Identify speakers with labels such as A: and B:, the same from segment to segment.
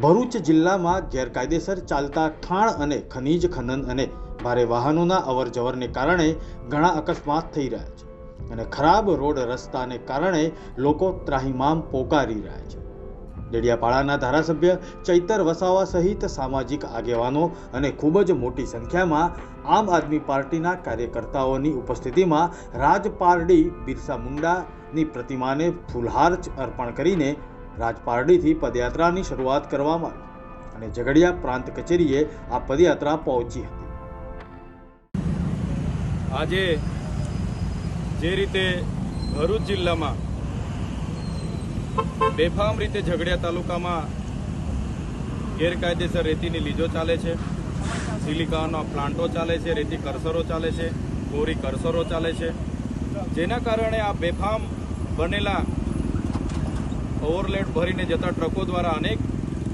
A: ભરૂચ જિલ્લામાં ગેરકાયદેસર ચાલતા ખાણ અને ખનીજ ખનન અને ભારે વાહનોના અવરજવરને કારણે ઘણા અકસ્માત થઈ રહ્યા છે અને ખરાબ રોડ રસ્તાને કારણે લોકો ત્રાહિમામ પોકારી રહ્યા છે। ડેડિયાપાડાના ધારાસભ્ય ચૈતર વસાવા સહિત સામાજિક આગેવાનો અને ખૂબ જ મોટી સંખ્યામાં આમ આદમી પાર્ટીના કાર્યકર્તાઓની ઉપસ્થિતિમાં રાજપારડી બિરસા મુંડાની પ્રતિમાને ફૂલહાર અર્પણ કરીને રાજપારડીથી પદયાત્રાની શરૂઆત કરવામાં આવી અને ઝઘડિયા પ્રાંત કચેરીએ આ પદયાત્રા પહોંચી હતી।
B: આજે જે રીતે ભરૂચ જિલ્લામાં બેફામ રીતે ઝઘડિયા તાલુકામાં ગેરકાયદેસર રેતીની લીજો ચાલે છે, સિલિકાના પ્લાન્ટો ચાલે છે, રેતી કરસરો ચાલે છે, કોરી કરસરો ચાલે છે, જેના કારણે આ બેફામ બનેલા ઓવરલેડ ભરીને જતા ટ્રકો દ્વારા અનેક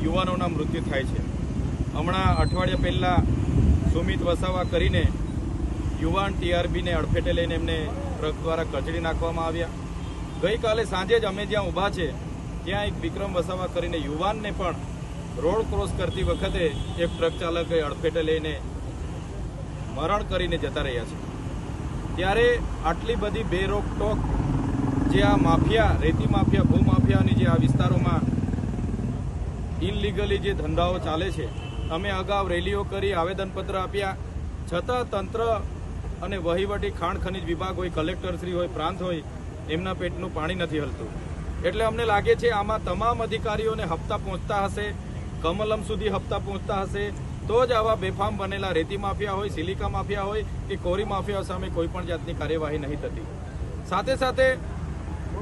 B: યુવાનોના મૃત્યુ થાય છે। હમણાં અઠવાડિયા પહેલાં સુમિત વસાવા કરીને યુવાન ટીઆરબીને અડફેટે લઈને એમને ટ્રક દ્વારા કચડી નાખવામાં આવ્યા। ગઈકાલે સાંજે જ અમે જ્યાં ઊભા છે ત્યાં એક વિક્રમ વસાવા કરીને યુવાનને પણ રોડ ક્રોસ કરતી વખતે એક ટ્રક ચાલકે અડફેટે લઈને મરણ કરીને જતા રહ્યા છે। ત્યારે આટલી બધી બેરોકટોક જે આ માફિયા, રેતી માફિયા, ભૂમાફિયાની જે આ વિસ્તારોમાં ઇનલીગલી જે ધંધાઓ ચાલે છે, અમે અગાઉ રેલીઓ કરી, આવેદનપત્ર આપ્યા, છતાં તંત્ર અને વહીવટી ખાણ ખનીજ વિભાગ હોય, કલેક્ટરશ્રી હોય, પ્રાંત હોય, એમના પેટનું પાણી નથી હલતું। એટલે અમને લાગે છે આમાં તમામ અધિકારીઓને હપ્તા પહોંચતા હશે, કમલમ સુધી હપ્તા પહોંચતા હશે તો જ આવા બેફામ બનેલા રેતી માફિયા હોય, સિલિકા માફિયા હોય કે કોરી માફિયા સામે કોઈ પણ જાતની કાર્યવાહી નહીં થતી। સાથે સાથે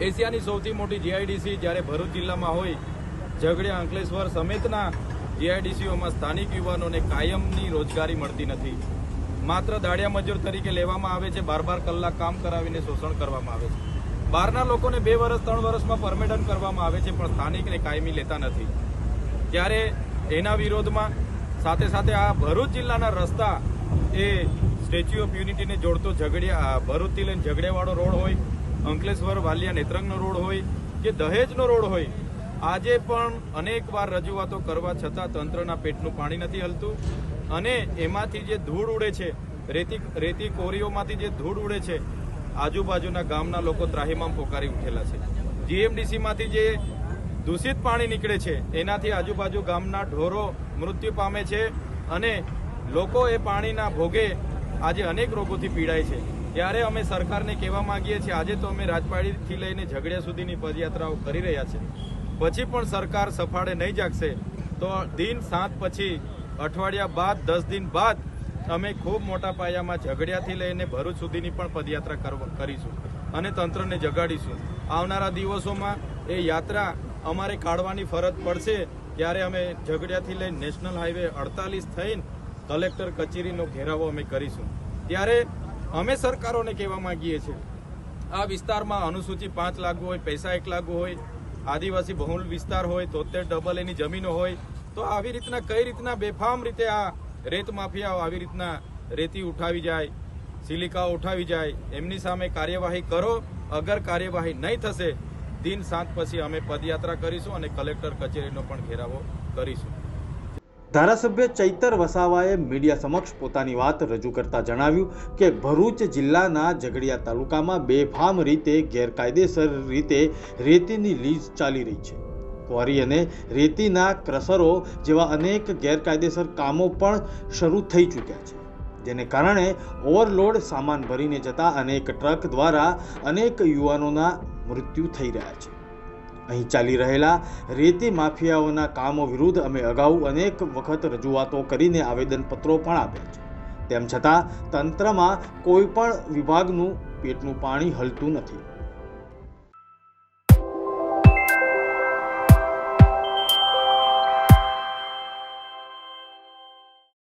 B: એશિયાની સૌથી મોટી જીઆઈડીસી જ્યારે ભરૂચ જિલ્લામાં હોય, ઝઘડિયા, અંકલેશ્વર સમેતના જીઆઈડીસીઓમાં સ્થાનિક યુવાનોને કાયમની રોજગારી મળતી નથી, માત્ર દાડિયા મજૂર તરીકે લેવામાં આવે છે, 12 કલાક કામ કરાવીને શોષણ કરવામાં આવે છે। બહારના લોકોને 2 વર્ષ 3 વર્ષમાં પરમિશન કરવામાં આવે છે, પણ સ્થાનિકને કાયમી લેતા નથી। ત્યારે એના વિરોધમાં સાથે સાથે આ ભરૂચ જિલ્લાના રસ્તા એ સ્ટેચ્યુ ઓફ યુનિટીને જોડતો ભરૂચથી લઈને ઝઘડિયાવાળો રોડ હોય, અંકલેશ્વર વાલિયા નેત્રંગનો રોડ હોય કે દહેજનો રોડ હોય, આજે પણ અનેકવાર રજૂઆતો કરવા છતાં તંત્રના પેટનું પાણી નથી હલતું અને એમાંથી જે ધૂળ ઉડે છે, રેતી કોરીઓમાંથી જે ધૂળ ઉડે છે, આજુબાજુના ગામના લોકો ત્રાહિમામ પોકારી ઉઠેલા છે। જીએમડીસીમાંથી જે દૂષિત પાણી નીકળે છે એનાથી આજુબાજુ ગામના ઢોરો મૃત્યુ પામે છે અને લોકો એ પાણીના ભોગે આજે અનેક રોગોથી પીડાય છે। ત્યારે અમે સરકારને કહેવા માંગીએ છીએ, આજે તો અમે રાજપાડીથી લઈને ઝઘડિયા સુધીની પદયાત્રાઓ કરી રહ્યા છે, પછી પણ સરકાર સફાળે નહીં જાગશે તો દિન 7 પછી અઠવાડિયા બાદ 10 દિન બાદ અમે ખૂબ મોટા પાયામાં ઝઘડિયાથી લઈને ભરૂચ સુધીની પણ પદયાત્રા કરીશું અને તંત્રને જગાડીશું। આવનારા દિવસોમાં એ યાત્રા અમારે કાઢવાની ફરજ પડશે ત્યારે અમે ઝઘડિયાથી લઈને નેશનલ હાઈવે 48 થઈને કલેક્ટર કચેરીનો ઘેરાવો અમે કરીશું। ત્યારે અમે સરકારોને કહેવા માંગીએ છીએ, આ વિસ્તારમાં અનુસૂચિ 5 લાગુ હોય, પૈસા 1 લાગુ હોય, આદિવાસી બહુલ વિસ્તાર હોય, 73 એની જમીનો હોય, તો આવી રીતના કઈ રીતના બેફામ રીતે આ રેત માફિયાઓ આવી રીતના રેતી ઉઠાવી જાય, સિલિકાઓ ઉઠાવી જાય, એમની સામે કાર્યવાહી કરો। અગર કાર્યવાહી નહીં થશે દિન 7 પછી અમે પદયાત્રા કરીશું અને કલેક્ટર કચેરીનો પણ ઘેરાવો કરીશું।
A: ધારાસભ્ય ચૈતર વસાવાએ મીડિયા સમક્ષ પોતાની વાત રજૂ કરતા જણાવ્યું કે ભરૂચ જિલ્લાના ઝઘડિયા તાલુકામાં બેફામ રીતે ગેરકાયદેસર રીતે રેતીની લીઝ ચાલી રહી છે। ક્વોરી અને રેતીના ક્રશરો જેવા અનેક ગેરકાયદેસર કામો પણ શરૂ થઈ ચૂક્યા છે, જેને કારણે ઓવરલોડ સામાન ભરીને જતા અનેક ટ્રક દ્વારા અનેક યુવાનોના મૃત્યુ થઈ રહ્યા છે। અહીં ચાલી રહેલા રેતી માફિયાઓના કામો વિરુદ્ધ અમે અગાઉ અનેક વખત રજૂઆતો કરીને આવેદનપત્રો પણ આપ્યા છે, તેમ છતાં તંત્રમાં કોઈ પણ વિભાગનું પેટનું પાણી હલતું નથી।